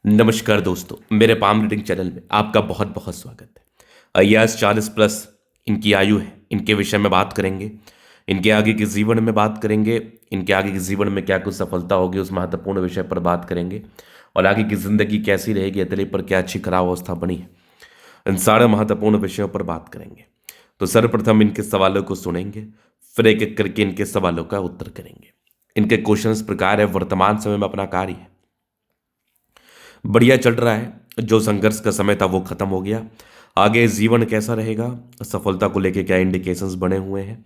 नमस्कार दोस्तों, मेरे पाम रीडिंग चैनल में आपका बहुत बहुत स्वागत है। अय्याज 40 प्लस इनकी आयु है, इनके विषय में बात करेंगे। इनके आगे के जीवन में बात करेंगे। इनके आगे के जीवन में क्या कुछ सफलता होगी उस महत्वपूर्ण विषय पर बात करेंगे। और आगे की जिंदगी कैसी रहेगी, अतली पर क्या अच्छी खराब अवस्था बनी है, इन सारे महत्वपूर्ण विषयों पर बात करेंगे। तो सर्वप्रथम इनके सवालों को सुनेंगे, फिर एक एक करके इनके सवालों का उत्तर करेंगे। इनके क्वेश्चन इस प्रकार है। वर्तमान समय में अपना कार्य है बढ़िया चल रहा है, जो संघर्ष का समय था वो खत्म हो गया। आगे जीवन कैसा रहेगा, सफलता को लेके क्या इंडिकेशंस बने हुए हैं,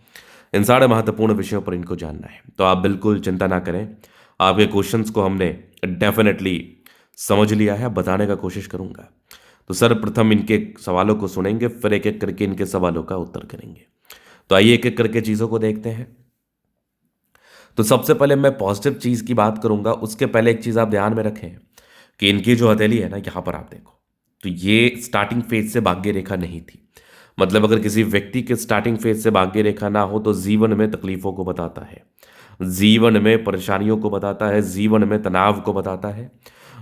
इन सारे महत्वपूर्ण विषयों पर इनको जानना है। तो आप बिल्कुल चिंता ना करें, आपके क्वेश्चंस को हमने डेफिनेटली समझ लिया है, बताने का कोशिश करूंगा। तो सर्वप्रथम इनके सवालों को सुनेंगे, फिर एक एक करके इनके सवालों का उत्तर करेंगे। तो आइए एक एक करके चीज़ों को देखते हैं। तो सबसे पहले मैं पॉजिटिव चीज़ की बात करूंगा, उसके पहले एक चीज़ आप ध्यान में रखें कि इनकी जो हथेली है ना, यहाँ पर आप देखो, तो ये स्टार्टिंग फेज से भाग्य रेखा नहीं थी। मतलब अगर किसी व्यक्ति के स्टार्टिंग फेज से भाग्य रेखा ना हो तो जीवन में तकलीफों को बताता है, जीवन में परेशानियों को बताता है, जीवन में तनाव को बताता है।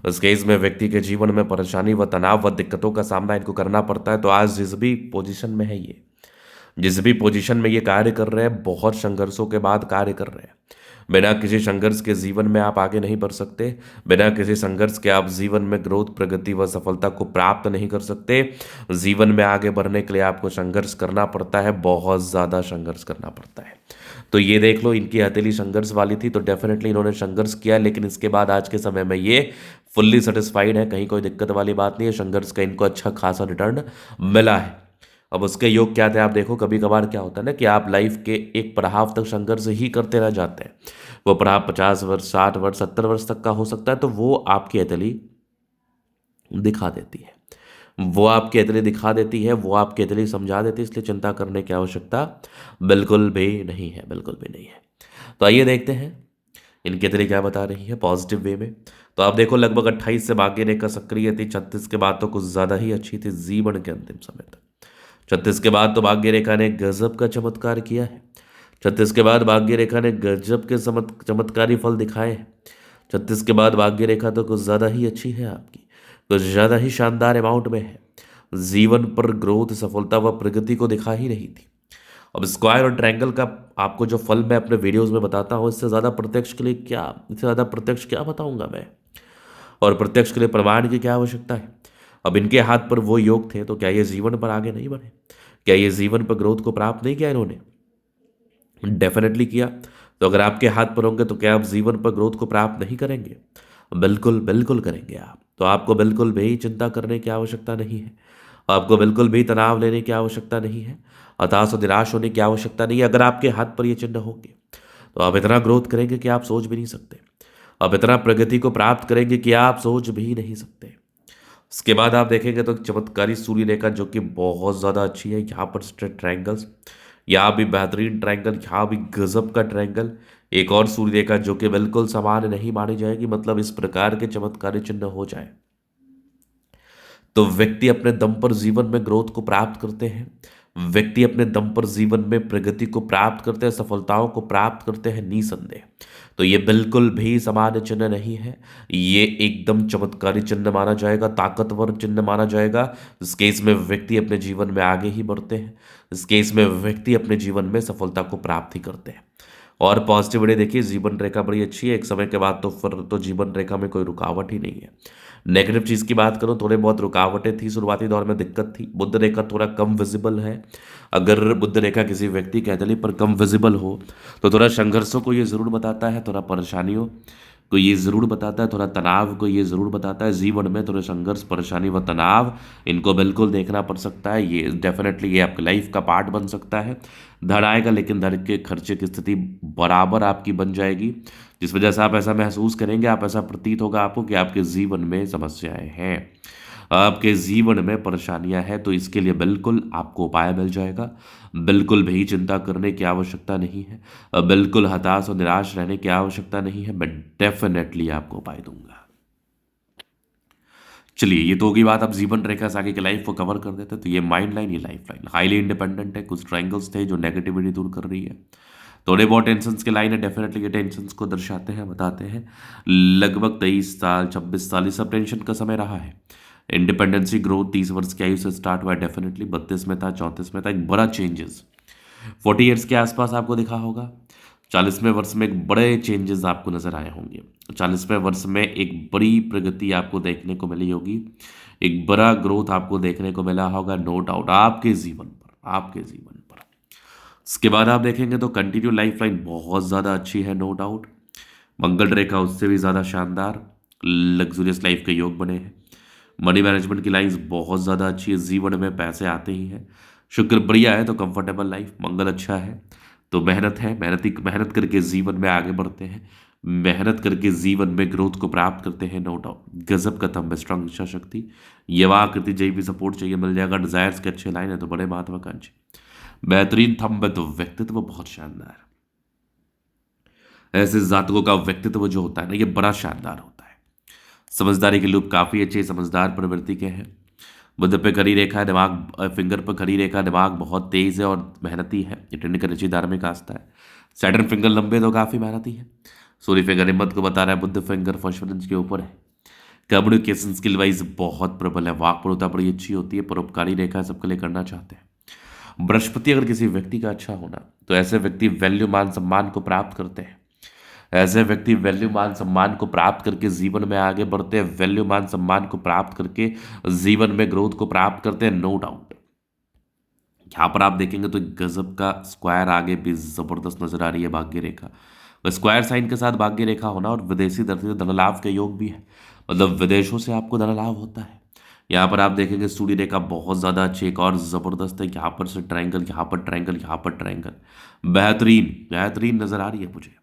इस केस में व्यक्ति के जीवन में परेशानी व तनाव व दिक्कतों का सामना इनको करना पड़ता है। तो आज जिस भी पोजीशन में है ये, जिस भी पोजीशन में ये कार्य कर रहे हैं, बहुत संघर्षों के बाद कार्य कर रहे हैं। बिना किसी संघर्ष के जीवन में आप आगे नहीं बढ़ सकते। बिना किसी संघर्ष के आप जीवन में ग्रोथ, प्रगति व सफलता को प्राप्त नहीं कर सकते। जीवन में आगे बढ़ने के लिए आपको संघर्ष करना पड़ता है, बहुत ज़्यादा संघर्ष करना पड़ता है। तो ये देख लो, इनकी हथेली संघर्ष वाली थी तो डेफिनेटली इन्होंने संघर्ष किया, लेकिन इसके बाद आज के समय में ये फुल्ली सेटिस्फाइड है, कहीं कोई दिक्कत वाली बात नहीं है। संघर्ष का इनको अच्छा खासा रिटर्न मिला है। अब उसके योग क्या थे आप देखो। कभी कभार क्या होता है ना कि आप लाइफ के एक पड़ाव तक संघर्ष ही करते रह जाते हैं। वो पड़ाव 50 वर्ष, 60 वर्ष, 70 वर्ष तक का हो सकता है। तो वो आपकी हथेली दिखा देती है, वो आपकी हथेली दिखा देती है, वो आपकी हथेली समझा देती है। इसलिए चिंता करने की आवश्यकता बिल्कुल भी नहीं है, बिल्कुल भी नहीं है। तो आइए देखते हैं इनकी हथेली क्या बता रही है पॉजिटिव वे में। तो आप देखो, लगभग 28 से भाग्य रेखा सक्रिय थी, 36 के बाद तो कुछ ज़्यादा ही अच्छी थी जीवन के अंतिम समय तक। 36 के बाद तो भाग्य रेखा ने गजब का चमत्कार किया है। 36 के बाद भाग्य रेखा ने गजब के चमत्कारी फल दिखाए हैं। 36 के बाद भाग्य रेखा तो कुछ ज़्यादा ही अच्छी है आपकी, कुछ ज़्यादा ही शानदार अमाउंट में है। जीवन पर ग्रोथ, सफलता व प्रगति को दिखा ही रही थी। अब स्क्वायर और ट्रायंगल का आपको जो फल मैं अपने वीडियोस में बताता हूँ, इससे ज़्यादा प्रत्यक्ष के लिए क्या, इससे ज़्यादा प्रत्यक्ष क्या बताऊंगा मैं, और प्रत्यक्ष के लिए प्रमाण की क्या आवश्यकता है। अब इनके हाथ पर वो योग थे तो क्या ये जीवन पर आगे नहीं बढ़े, क्या ये जीवन पर ग्रोथ को प्राप्त नहीं किया इन्होंने? डेफिनेटली किया। तो अगर आपके हाथ पर होंगे तो क्या आप जीवन पर ग्रोथ को प्राप्त नहीं करेंगे? बिल्कुल बिल्कुल करेंगे आप। तो आपको बिल्कुल भी चिंता करने की आवश्यकता नहीं है, आपको बिल्कुल भी तनाव लेने की आवश्यकता नहीं है, हताश और निराश होने की आवश्यकता नहीं है। अगर आपके हाथ पर ये चिन्ह होंगे तो आप इतना ग्रोथ करेंगे कि आप सोच भी नहीं सकते, आप इतना प्रगति को प्राप्त करेंगे कि आप सोच भी नहीं सकते। उसके बाद आप देखेंगे तो चमत्कारी सूर्य रेखा जो कि बहुत ज़्यादा अच्छी है। यहाँ पर स्ट्रेट ट्रायंगल्स, यहाँ भी बेहतरीन ट्रायंगल, यहाँ भी गजब का ट्रायंगल। एक और सूर्य रेखा जो कि बिल्कुल सामान्य नहीं मानी जाएगी। मतलब इस प्रकार के चमत्कारी चिन्ह हो जाए तो व्यक्ति अपने दम पर जीवन में ग्रोथ को प्राप्त करते हैं, व्यक्ति अपने दम पर जीवन में प्रगति को प्राप्त करते हैं, सफलताओं को प्राप्त करते हैं निसंदेह। तो ये बिल्कुल भी सामान्य चिन्ह नहीं है, ये एकदम चमत्कारी चिन्ह माना जाएगा, ताकतवर चिन्ह माना जाएगा। इस केस में व्यक्ति अपने जीवन में आगे ही बढ़ते हैं, इस केस में व्यक्ति अपने जीवन में सफलता को प्राप्त ही करते हैं। और पॉजिटिविटी देखिए, जीवन रेखा बड़ी अच्छी है। एक समय के बाद तो फिर तो जीवन रेखा में कोई रुकावट ही नहीं है। नेगेटिव चीज़ की बात करूं, थोड़े बहुत रुकावटें थी, शुरुआती दौर में दिक्कत थी। बुध रेखा थोड़ा कम विजिबल है। अगर बुध रेखा किसी व्यक्ति के हथेली पर कम विजिबल हो तो थोड़ा संघर्षों को ये ज़रूर बताता है, थोड़ा परेशानियों को ये ज़रूर बताता है, थोड़ा तनाव को ये ज़रूर बताता है। जीवन में थोड़े संघर्ष, परेशानी व तनाव इनको बिल्कुल देखना पड़ सकता है। ये डेफिनेटली ये आपकी लाइफ का पार्ट बन सकता है। धन आएगा लेकिन धन के खर्चे की स्थिति बराबर आपकी बन जाएगी, जिस वजह से आप ऐसा महसूस करेंगे, आप ऐसा प्रतीत होगा आपको कि आपके जीवन में समस्याएं हैं, आपके जीवन में परेशानियां हैं। तो इसके लिए बिल्कुल आपको उपाय मिल जाएगा। बिल्कुल भी चिंता करने की आवश्यकता नहीं है, बिल्कुल हताश और निराश रहने की आवश्यकता नहीं है। मैं डेफिनेटली आपको उपाय दूंगा। चलिए, ये तो होगी बात। अब जीवन रेखा से आगे की लाइफ को कवर कर देते हैं। तो ये माइंड लाइन, ये लाइफ लाइन हाईली इंडिपेंडेंट है। कुछ ट्रायंगल्स थे जो नेगेटिविटी दूर कर रही है। थोड़े बहुत टेंशन्स के लाइन है, डेफिनेटली ये टेंशन्स को दर्शाते हैं, बताते हैं। लगभग 23 साल 26 साल ये सब टेंशन का समय रहा है। इंडिपेंडेंसी ग्रोथ 30 वर्ष की आयु से स्टार्ट हुआ है, डेफिनेटली 32 में था, 34 में था, एक बड़ा चेंजेस 40 ईयर्स के आसपास आपको दिखा होगा। 40वें वर्ष में एक बड़े चेंजेस आपको नजर आए होंगे। 40वें वर्ष में एक बड़ी प्रगति आपको देखने को मिली होगी, एक बड़ा ग्रोथ आपको देखने को मिला होगा, नो डाउट, आपके जीवन पर, आपके जीवन पर। इसके बाद आप देखेंगे तो कंटिन्यू लाइफ लाइन बहुत ज़्यादा अच्छी है, नो डाउट। मंगल रेखा उससे भी ज़्यादा शानदार, लग्जूरियस लाइफ के योग बने हैं। मनी मैनेजमेंट की लाइफ बहुत ज़्यादा अच्छी है, जीवन में पैसे आते ही हैं। शुक्र बढ़िया है तो कंफर्टेबल लाइफ, मंगल अच्छा है तो मेहनत है, मेहनत करके जीवन में आगे बढ़ते हैं, मेहनत करके जीवन में ग्रोथ को प्राप्त करते हैं, नो डाउट। गजब का थंब है, स्ट्रांग इच्छा शक्ति, यवा आकृति, जय भी सपोर्ट चाहिए मिल जाएगा। डिजायर्स के अच्छे लाइन है तो बड़े महत्वाकांक्षी, बेहतरीन थंब है तो व्यक्तित्व बहुत शानदार। ऐसे जातकों का व्यक्तित्व जो होता है ना, ये बड़ा शानदार होता है। समझदारी के लोग काफ़ी अच्छे समझदार प्रवृत्ति के हैं। बुध पे खड़ी रेखा है, दिमाग फिंगर पर खड़ी रेखा, दिमाग बहुत तेज है और मेहनती है, ये टेंड कर धार्मिक आस्था है। सैटर्न फिंगर लंबे तो काफ़ी मेहनती है। सूर्य फिंगर हिम्मत को बता रहा है, बुध फिंगर फर्स्ट इंच के ऊपर है। कम्युनिकेशन स्किल वाइज बहुत प्रबल है, वाक्पटुता बड़ी अच्छी होती है, परोपकारी रेखा सबके लिए करना चाहते हैं। बृहस्पति अगर किसी व्यक्ति का अच्छा होना तो ऐसे व्यक्ति वैल्यू मान सम्मान को प्राप्त करते हैं। ऐसे व्यक्ति वैल्यू मान सम्मान को प्राप्त करके जीवन में आगे बढ़ते हैं, वैल्यू मान सम्मान को प्राप्त करके जीवन में ग्रोथ को प्राप्त करते हैं, नो डाउट। यहाँ पर आप देखेंगे तो एक गजब का स्क्वायर आगे भी जबरदस्त नजर आ रही है, भाग्य रेखा। स्क्वायर साइन के साथ भाग्य रेखा होना और विदेशी धरती से धन लाभ के योग भी है, मतलब विदेशों से आपको धन लाभ होता है। यहाँ पर आप देखेंगे सूर्य रेखा बहुत ज़्यादा अच्छी, एक और ज़बरदस्त है, यहाँ पर से ट्रायंगल, यहाँ पर ट्रायंगल, यहाँ पर ट्रायंगल, बेहतरीन बेहतरीन नज़र आ रही है मुझे।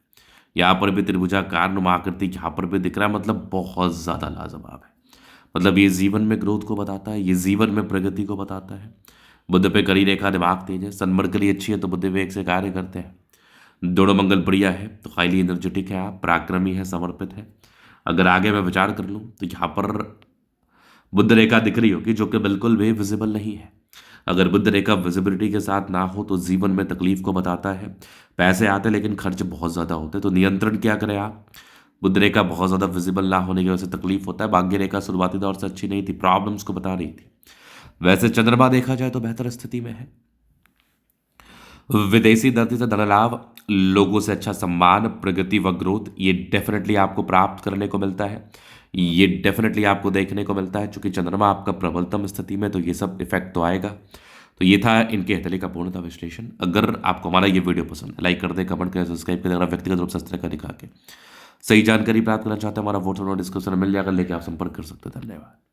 यहाँ पर भी त्रिभुजाकार नुमा आकृति यहाँ पर भी दिख रहा है, मतलब बहुत ज़्यादा लाजवाब है। मतलब ये जीवन में ग्रोथ को बताता है, ये जीवन में प्रगति को बताता है। बुध पे करी रेखा, दिमाग तेज है, सनमर के लिए अच्छी है तो बुद्ध विवेक से कार्य करते हैं। दोनों मंगल बढ़िया है तो हाईली एनर्जेटिक है आप, पराक्रमी है, समर्पित है। अगर आगे मैं विचार कर लूँ तो यहाँ पर बुद्ध रेखा दिख रही होगी जो कि बिल्कुल भी विजिबल नहीं है। अगर बुद्ध रेखा विजिबिलिटी के साथ ना हो तो जीवन में तकलीफ को बताता है। पैसे आते लेकिन खर्च बहुत ज़्यादा होते, तो नियंत्रण क्या करें आप। बुद्ध रेखा बहुत ज़्यादा विजिबल ना होने की वजह से तकलीफ होता है। भाग्य रेखा शुरुआती दौर से अच्छी नहीं थी, प्रॉब्लम्स को बता रही थी। वैसे चंद्रमा देखा जाए तो बेहतर स्थिति में है। विदेशी धरती से धन लाभ, लोगों से अच्छा सम्मान, प्रगति व ग्रोथ, ये डेफिनेटली आपको प्राप्त करने को मिलता है, ये डेफिनेटली आपको देखने को मिलता है। चूंकि चंद्रमा आपका प्रबलतम स्थिति में तो ये सब इफेक्ट तो आएगा। तो ये था इनके हथेली का पूर्णतः विश्लेषण। अगर आपको हमारा ये वीडियो पसंद है, लाइक कर दे, कमेंट करें, सब्सक्राइब करें। अगर व्यक्तिगत रूप से इस तरह का दिखा के सही जानकारी प्राप्त करना चाहते हैं, हमारा व्हाट्सएप डिस्क्रिप्शन में मिल जाएगा, लेके आप संपर्क कर सकते हैं। धन्यवाद।